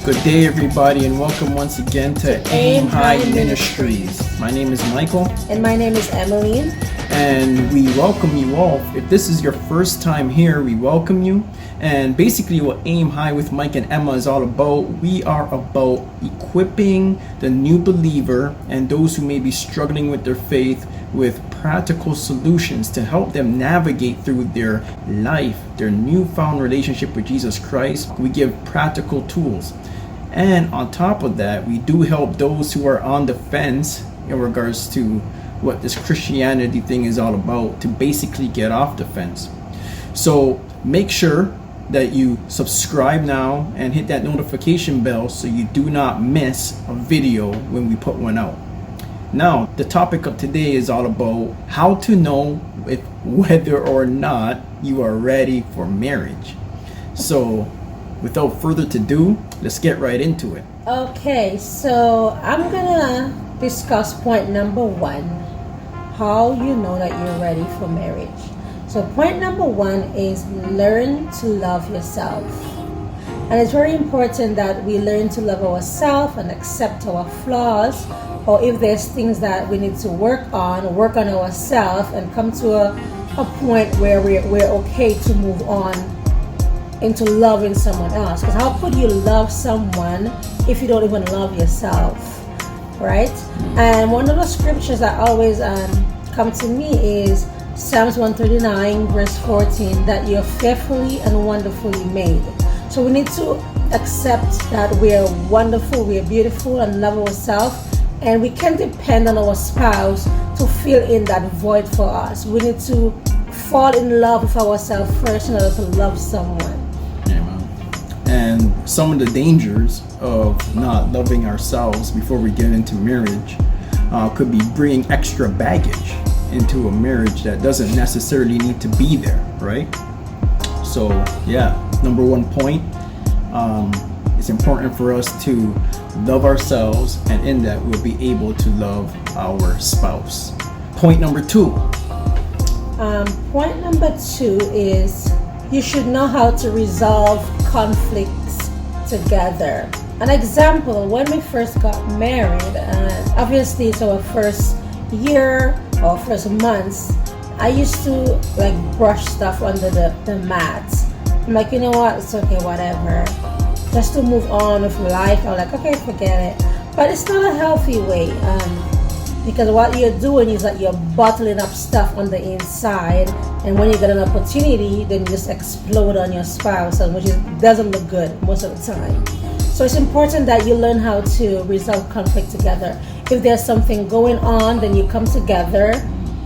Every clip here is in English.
Good day, everybody, and welcome once again to Aim High Ministries. My name is Michael. And my name is Emmeline. And we welcome you all. If this is your first time here, we welcome you. And basically what Aim High with Mike and Emma is all about, we are about equipping the new believer and those who may be struggling with their faith with practical solutions to help them navigate through their life, their newfound relationship with Jesus Christ. We give practical tools. And on top of that, we do help those who are on the fence in regards to what this Christianity thing is all about to basically get off the fence. So make sure that you subscribe now and hit that notification bell so you do not miss a video when we put one out. Now, the topic of today is all about how to know whether or not you are ready for marriage. So without further ado, let's get right into it. Okay, so I'm gonna discuss point number 1, how you know that you're ready for marriage. So point number 1 is learn to love yourself. And it's very important that we learn to love ourselves and accept our flaws, or if there's things that we need to work on ourselves and come to a point where we're okay to move on into loving someone else. Because how could you love someone if you don't even love yourself, right? And one of the scriptures that always come to me is Psalms 139 verse 14, that you're fearfully and wonderfully made. So we need to accept that we're wonderful, we're beautiful, and love ourselves, and we can't depend on our spouse to fill in that void for us. We need to fall in love with ourselves first in order to love someone. And some of the dangers of not loving ourselves before we get into marriage could be bringing extra baggage into a marriage that doesn't necessarily need to be there, right? So yeah, number 1 point, it's important for us to love ourselves, and in that we'll be able to love our spouse. Point number 2. Point number 2 is you should know how to resolve conflicts together. An example, when we first got married, obviously it's our first year or first months, I used to like brush stuff under the mat. I'm like, you know what, it's okay, whatever, just to move on with life. I'm like, okay, forget it. But it's not a healthy way, because what you're doing is that you're bottling up stuff on the inside, and when you get an opportunity, then you just explode on your spouse, and which doesn't look good most of the time. So it's important that you learn how to resolve conflict together. If there's something going on, then you come together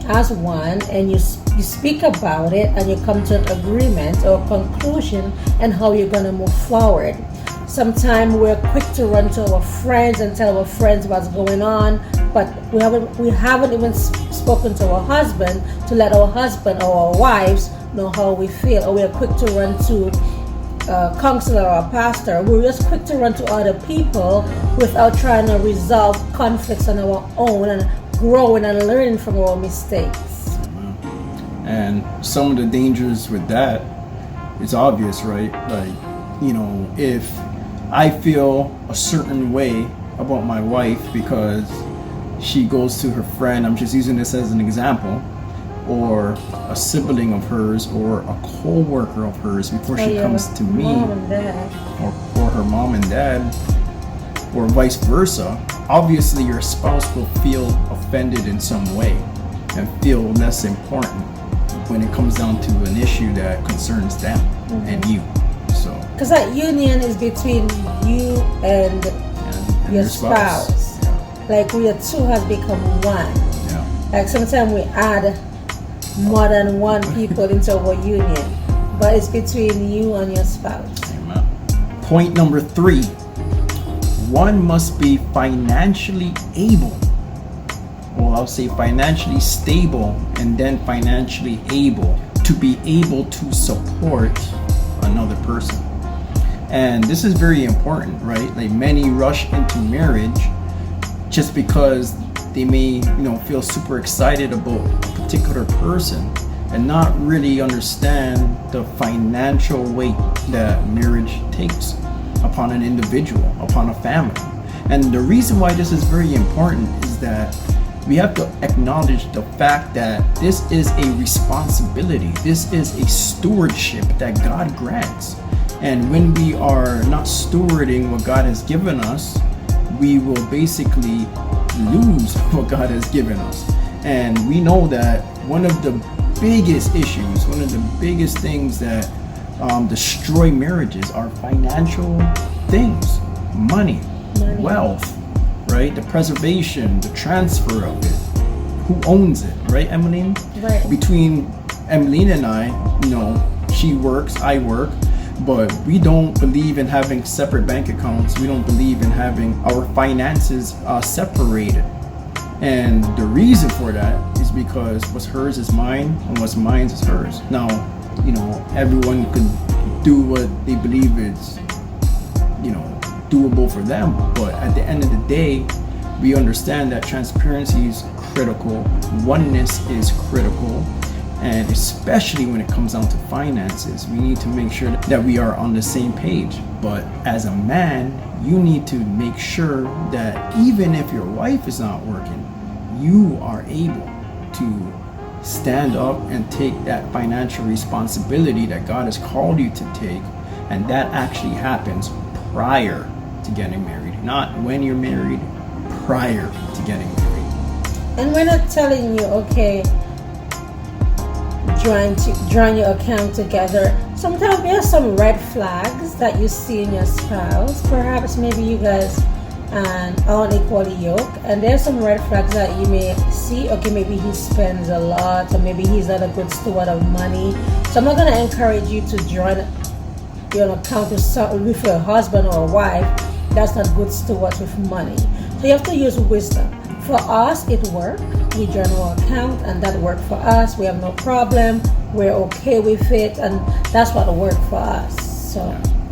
as one and you speak about it, and you come to an agreement or conclusion and how you're going to move forward. Sometimes we're quick to run to our friends and tell our friends what's going on, but we haven't even spoken to our husband to let our husband or our wives know how we feel. Or we're quick to run to a counselor or a pastor. We're just quick to run to other people without trying to resolve conflicts on our own and growing and learning from our mistakes. And some of the dangers with that, it's obvious, right? Like, you know, if I feel a certain way about my wife because she goes to her friend, I'm just using this as an example, or a sibling of hers or a co-worker of hers before she comes to me, or her mom and dad, or vice versa, obviously your spouse will feel offended in some way and feel less important when it comes down to an issue that concerns them and you. So because that union is between you and your spouse. Yeah. Like we are two has become one. Yeah. Like sometimes we add more than one people into our union, but it's between you and your spouse. Amen. Point number 3, one must be financially able. Well, I'll say financially stable and then financially able to be able to support another person. And this is very important, right? Like many rush into marriage just because they may, feel super excited about a particular person and not really understand the financial weight that marriage takes. upon an individual, upon a family. And the reason why this is very important is that we have to acknowledge the fact that this is a responsibility. This is a stewardship that God grants. And when we are not stewarding what God has given us, we will basically lose what God has given us. And we know that one of the biggest issues, one of the biggest things that destroy marriages are financial things, money, wealth, right? The preservation, the transfer of it. Who owns it, right, Emmeline? Right. Between Emmeline and I, she works, I work, but we don't believe in having separate bank accounts. We don't believe in having our finances separated. And the reason for that is because what's hers is mine and what's mine is hers. Now, everyone can do what they believe is, doable for them. But at the end of the day, we understand that transparency is critical, oneness is critical, and especially when it comes down to finances, we need to make sure that we are on the same page. But as a man, you need to make sure that even if your wife is not working, you are able to stand up and take that financial responsibility that God has called you to take. And that actually happens prior to getting married, not when you're married, prior to getting married. And we're not telling you, okay, join your account together. Sometimes there are some red flags that you see in your spouse. Perhaps maybe you guys aren't equally yoked, and there's some red flags that you may see. Okay, maybe he spends a lot, or maybe he's not a good steward of money. So I'm not going to encourage you to join your account with your husband or a wife that's not good stewards with money. So you have to use wisdom. For us, it worked. We joined our account and that worked for us. We have no problem. We're okay with it, and that's what worked for us.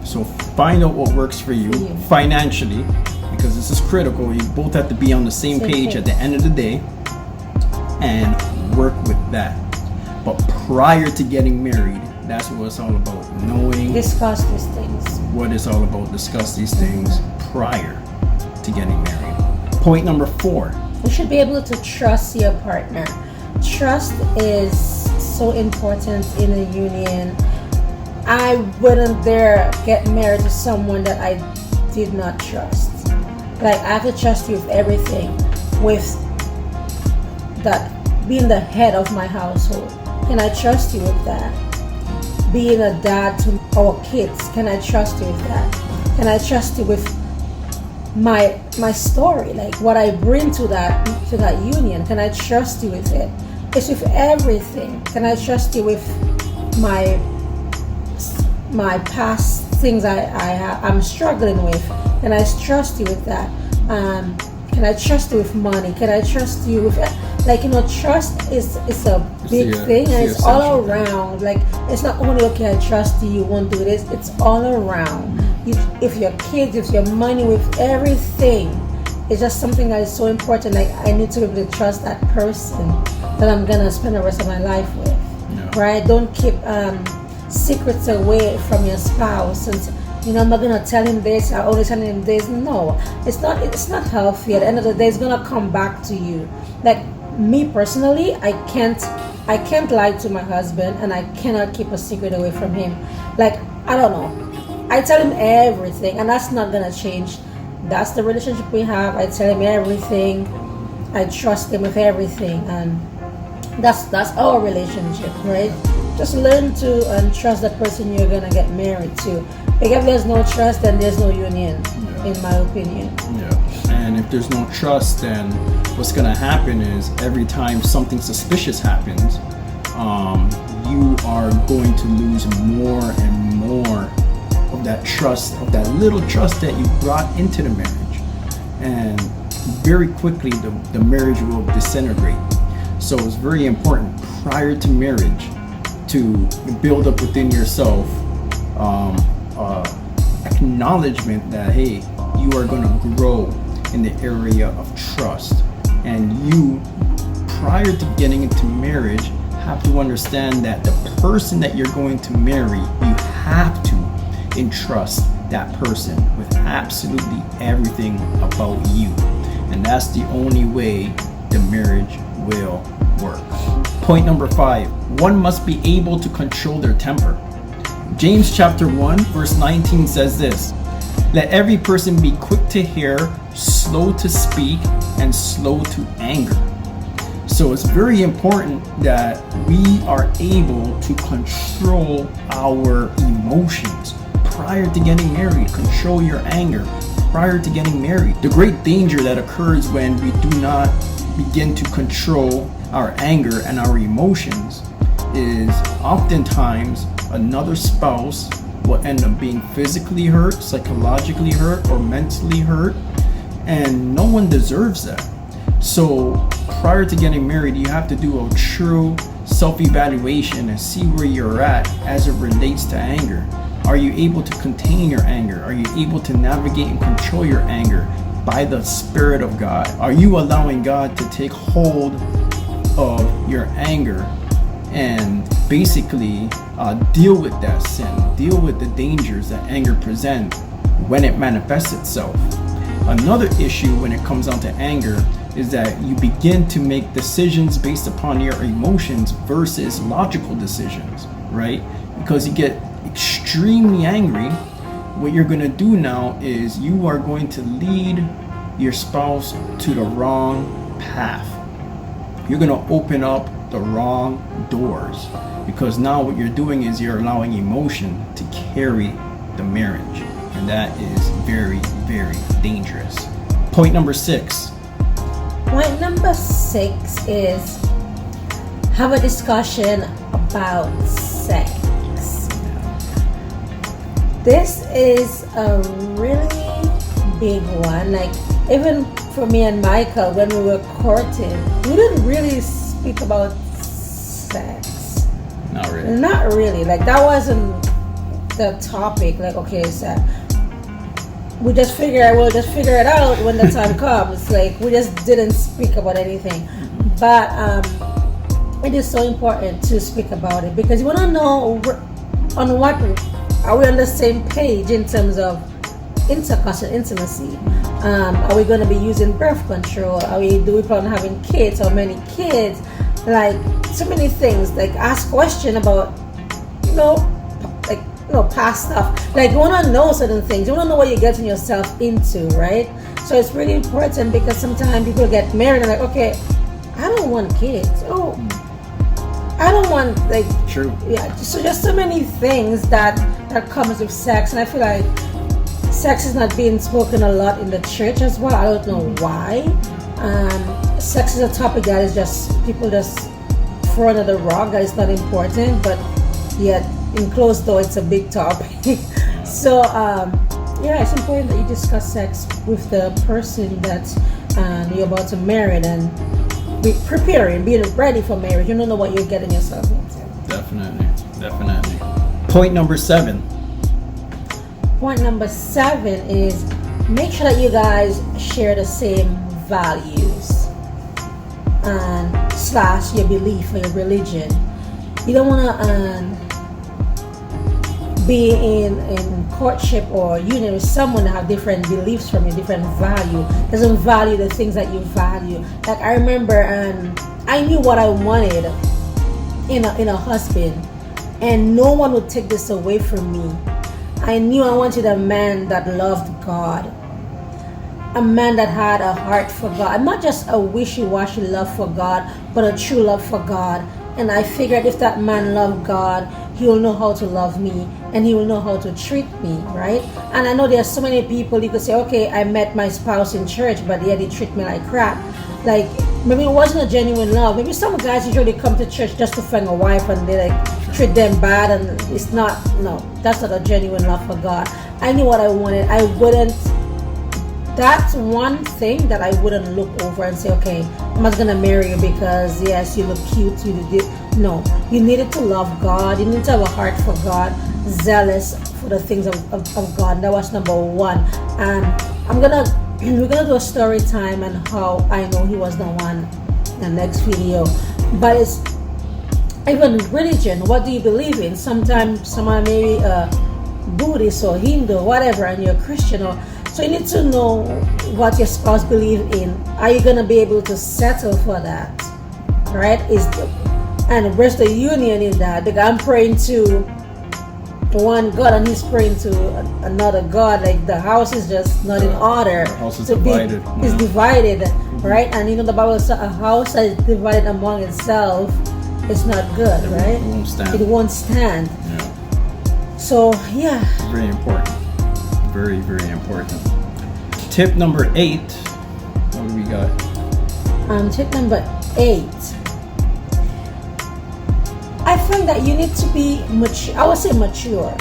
So find out what works for you financially, because this is critical. You both have to be on the same page at the end of the day and work with that. But prior to getting married, that's what it's all about. Knowing, discuss these things. What it's all about. Discuss these things prior to getting married. Point number 4. You should be able to trust your partner. Trust is so important in a union. I wouldn't dare get married to someone that I did not trust. Like, I have to trust you with everything, with that being the head of my household. Can I trust you with that? Being a dad to our kids, can I trust you with that? Can I trust you with my story, like what I bring to that union? Can I trust you with it? It's with everything. Can I trust you with my past things I'm struggling with? Can I trust you with that? Can I trust you with money? Can I trust you with, trust is a big thing, and it's all around. Like, it's not only, okay, I trust you won't do this. It's all around. If your kids, if your money, with everything, it's just something that is so important. Like, I need to be able to trust that person that I'm gonna spend the rest of my life with. Right? Don't keep secrets away from your spouse. And I'm not gonna tell him this. I only tell him this. No, it's not healthy. At the end of the day, it's gonna come back to you. Like, me personally, I can't lie to my husband, and I cannot keep a secret away from him. Like, I don't know. I tell him everything, and that's not gonna change. That's the relationship we have. I tell him everything. I trust him with everything, and that's our relationship, right? Just learn to trust the person you're gonna get married to. If there's no trust, then there's no union, in my opinion. And if there's no trust, then what's gonna happen is every time something suspicious happens, you are going to lose more and more of that trust, of that little trust that you brought into the marriage. And very quickly, the marriage will disintegrate. So it's very important prior to marriage to build up within yourself acknowledgement that, hey, you are going to grow in the area of trust. And you, prior to getting into marriage, have to understand that the person that you're going to marry, you have to entrust that person with absolutely everything about you. And that's the only way the marriage will work. Point number 5, one must be able to control their temper. James chapter 1 verse 19 says this: let every person be quick to hear, slow to speak, and slow to anger. So it's very important that we are able to control our emotions prior to getting married. Control your anger prior to getting married. The great danger that occurs when we do not begin to control our anger and our emotions is oftentimes another spouse will end up being physically hurt, psychologically hurt, or mentally hurt, and no one deserves that. So prior to getting married, you have to do a true self-evaluation and see where you're at as it relates to anger. Are you able to contain your anger? Are you able to navigate and control your anger by the Spirit of God? Are you allowing God to take hold of your anger and basically deal with that sin, deal with the dangers that anger presents when it manifests itself? Another issue when it comes down to anger is that you begin to make decisions based upon your emotions versus logical decisions, right? Because you get extremely angry. What you're going to do now is you are going to lead your spouse to the wrong path. You're going to open up the wrong doors, because now what you're doing is you're allowing emotion to carry the marriage, and that is very, very dangerous. Point number 6. Point number 6 is have a discussion about sex. This is a really big one. Like, even for me and Michael, when we were courting, we didn't really speak about sex. Not really. Not really. Like, that wasn't the topic. Like, okay, so we'll just figure it out when the time comes. Like, we just didn't speak about anything. But it is so important to speak about it, because you want to know on what are we on the same page in terms of intercourse and intimacy. Are we going to be using birth control? Do we plan on having kids? How many kids? Like, so many things. Like, ask question about, past stuff. Like, you want to know certain things. You want to know what you're getting yourself into, right? So it's really important, because sometimes people get married and like, okay, I don't want kids. Oh, I don't want, like, true. Yeah. So just so many things that comes with sex, and I feel like sex is not being spoken a lot in the church as well. I don't know why. Sex is a topic that is just, people just throw under the rug, that it's not important, but yet in closed door it's a big topic. So it's important that you discuss sex with the person that you're about to marry, and be preparing, being ready for marriage. You don't know what you're getting yourself into. Definitely. Point number 7. Point number 7 is make sure that you guys share the same values and / your belief or your religion. You don't want to be in courtship or union with someone that have different beliefs from you, different value, doesn't value the things that you value. Like, I remember I knew what I wanted in a husband, and no one would take this away from me. I knew I wanted a man that loved God, a man that had a heart for God, not just a wishy-washy love for God, but a true love for God. And I figured if that man loved God, he will know how to love me, and he will know how to treat me, right? And I know there are so many people, you could say, okay, I met my spouse in church, but yet he treat me like crap. Like, maybe it wasn't a genuine love. Maybe some guys usually come to church just to find a wife, and they like treat them bad, and it's not, no, that's not a genuine love for God. I knew what I wanted. That's one thing that I wouldn't look over and say, okay, I'm not gonna marry you because yes, you look cute, no, you needed to love God. You need to have a heart for God, zealous for the things of God. That was number 1. And we're gonna do a story time and how I know he was the one in the next video. But it's even religion. What do you believe in? Sometimes someone maybe Buddhist or Hindu, whatever, and you're Christian, or so you need to know what your spouse believes in. Are you gonna be able to settle for that? Right? And where's the union in that? Like, I'm praying to one God and he's praying to another God. Like, the house is just not in order. The house is divided. It's divided, right? And the Bible says a house that is divided among itself is not good, right? It won't stand. It won't stand. Yeah. So yeah. Very important. Very, very important. Tip number 8. What do we got? Tip number 8. I find that you need to be mature. I would say mature,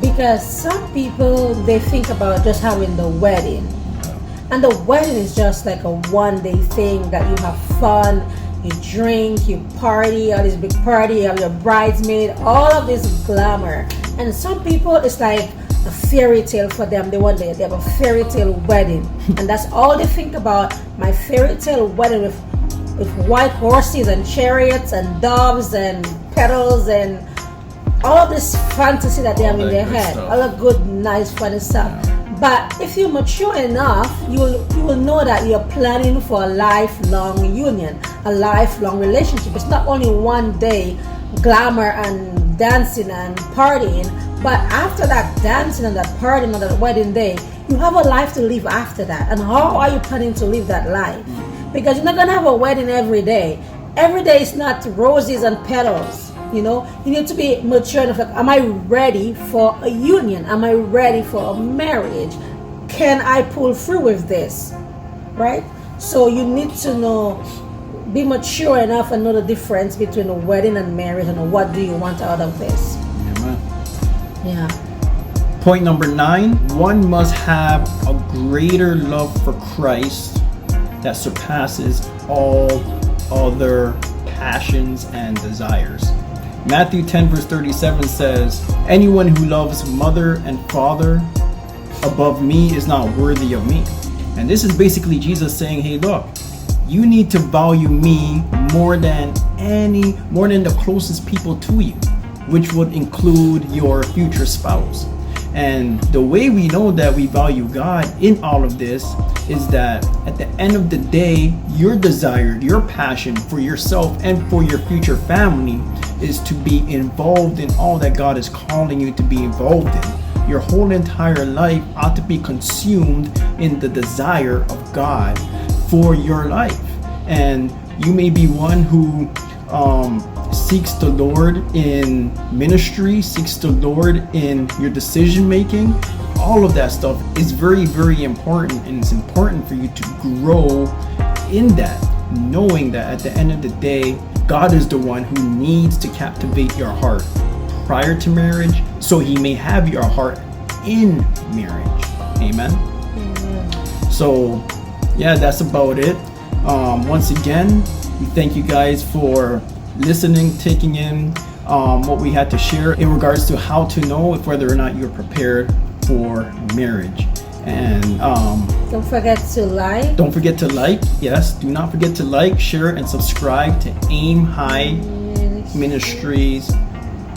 because some people, they think about just having the wedding, and the wedding is just like a one-day thing that you have fun, you drink, you party, all this big party, you have your bridesmaid, all of this glamour. And some people, it's like a fairy tale for them. They have a fairy tale wedding, and that's all they think about. My fairy tale wedding with white horses and chariots and doves and petals and all of this fantasy that they have in their head, all the good, nice, funny stuff. But if you're mature enough, you will know that you're planning for a lifelong union, a lifelong relationship. It's not only one day glamour and dancing and partying, but after that dancing and that partying on that wedding day, you have a life to live after that. And how are you planning to live that life? Because you're not gonna have a wedding every day. Every day is not roses and petals. You need to be mature enough. Like, am I ready for a union? Am I ready for a marriage? Can I pull through with this? Right? So you need to be mature enough and know the difference between a wedding and marriage, and what do you want out of this. Amen. Yeah. Point number 9. One must have a greater love for Christ that surpasses all other passions and desires. Matthew 10 verse 37 says, anyone who loves mother and father above me is not worthy of me. And this is basically Jesus saying, hey, look, you need to value me more than the closest people to you, which would include your future spouse. And the way we know that we value God in all of this is that at the end of the day, your desire, your passion for yourself and for your future family is to be involved in all that God is calling you to be involved in. Your whole entire life ought to be consumed in the desire of God for your life. And you may be one who seeks the Lord in ministry, seeks the Lord in your decision making. All of that stuff is very, very important, and it's important for you to grow in that, knowing that at the end of the day, God is the one who needs to captivate your heart prior to marriage, so he may have your heart in marriage. Amen. So yeah, that's about it. Once again, we thank you guys for listening, taking in what we had to share in regards to how to know if whether or not you're prepared for marriage. And don't forget to like. Yes, do not forget to like, share, and subscribe to Aim High Ministries.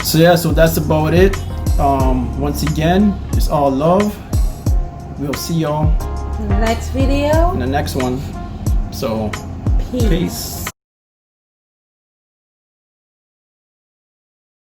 So that's about it. Once again, it's all love. We'll see y'all in the next video. in the next one. So Peace. Peace.